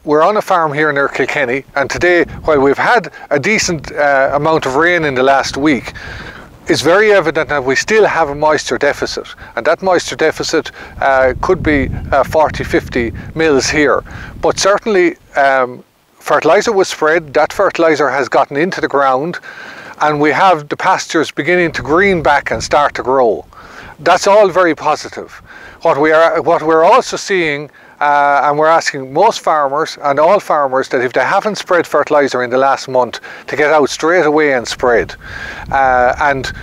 we're on a farm here near Kilkenny, and today, while we've had a decent amount of rain in the last week, it's very evident that we still have a moisture deficit, and that moisture deficit could be 40-50 mils here. But certainly fertiliser was spread, that fertiliser has gotten into the ground, and we have the pastures beginning to green back and start to grow. That's all very positive. What we're also seeing, and we're asking most farmers and all farmers, that if they haven't spread fertiliser in the last month, to get out straight away and spread, and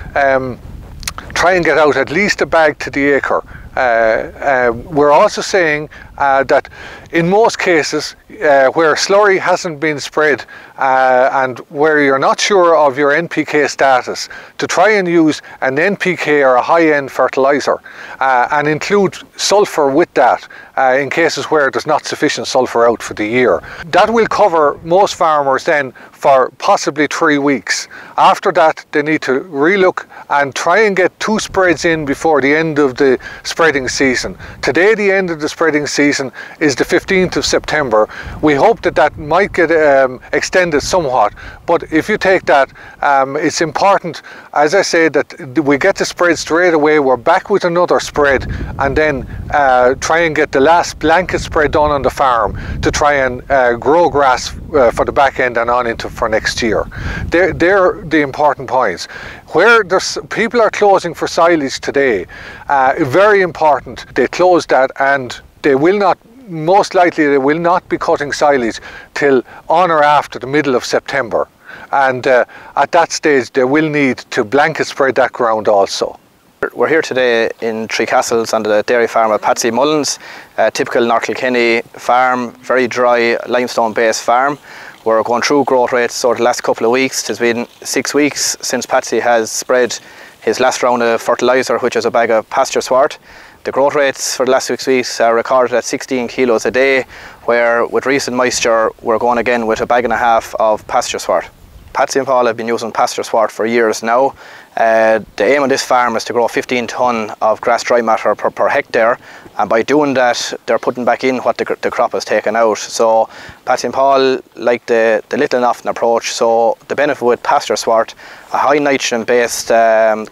try and get out at least a bag to the acre. We're also saying that in most cases where slurry hasn't been spread and where you're not sure of your NPK status, to try and use an NPK or a high-end fertiliser and include sulphur with that in cases where there's not sufficient sulphur out for the year. That will cover most farmers then for possibly 3 weeks. After that, they need to relook and try and get 2 spreads in before the end of the spreading season. Today, the end of the spreading season is the 15th of September. We hope that that might get extended somewhat, but if you take that, it's important, as I say, that we get the spread straight away. We're back with another spread, and then try and get the last blanket spread done on the farm to try and grow grass for the back end and on into for next year. They're the important points. Where people are closing for silage today, very important they close that, and they will not, most likely they will not be cutting silage till on or after the middle of September, and at that stage they will need to blanket spread that ground also. We're here today in Three Castles on the dairy farm of Patsy Mullen's, a typical North Kilkenny farm, very dry limestone based farm. We're going through growth rates over the last couple of weeks. It's been 6 weeks since Patsy has spread his last round of fertiliser, which is a bag of pasture sward. The growth rates for the last 6 weeks are recorded at 16 kilos a day, where with recent moisture we're going again with a bag and a half of pasture sward. Patsy and Paul have been using pasture sward for years now. The aim of this farm is to grow 15 tonne of grass dry matter per hectare, and by doing that they're putting back in what the crop has taken out. So Patsy and Paul like the little and often approach. So the benefit with pasture sward, a high nitrogen based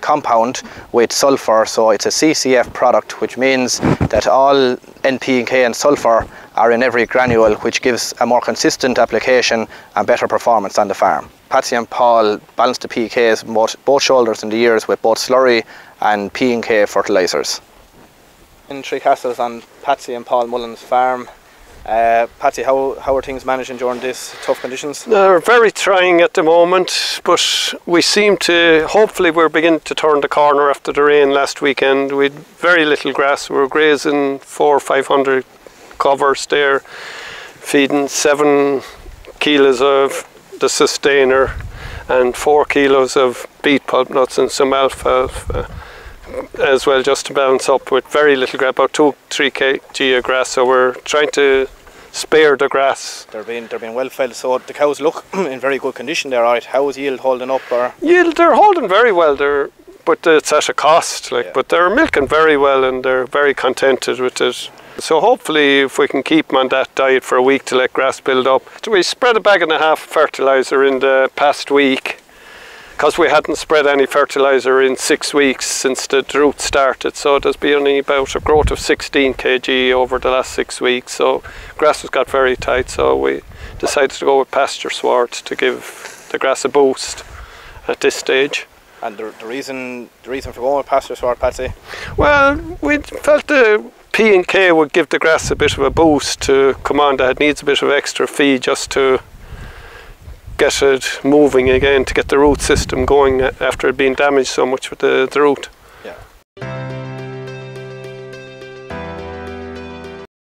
compound with sulphur, so it's a CCF product, which means that all NPK and sulphur are in every granule, which gives a more consistent application and better performance on the farm. Patsy and Paul balance the PKs both shoulders in the ears with both slurry and P&K fertilisers. In Three Castles on Patsy and Paul Mullen's farm, Patsy, how are things managing during these tough conditions? They're very trying at the moment, but we seem to, hopefully we're beginning to turn the corner after the rain last weekend. We had very little grass. We were grazing 400 or 500 covers there, feeding 7 kilos of the sustainer and 4 kilos of beet pulp nuts and some alfalfa as well, just to balance up with very little grass, about 2-3 kg of grass. So we're trying to spare the grass. They're being well fed, so the cows look in very good condition there. Right, how is yield holding up? Or? Yield, they're holding very well there, but it's at a cost. But they're milking very well and they're very contented with it. So hopefully if we can keep them on that diet for a week to let grass build up. So we spread a bag and a half fertiliser in the past week, because we hadn't spread any fertiliser in 6 weeks since the drought started. So there's been only about a growth of 16 kg over the last 6 weeks. So grass has got very tight, so we decided to go with pasture sward to give the grass a boost at this stage. And the reason for going with pasture sward, Patsy? Well, we felt the P&K would give the grass a bit of a boost to come on. That it needs a bit of extra feed just to get it moving again, to get the root system going after it being damaged so much with the root.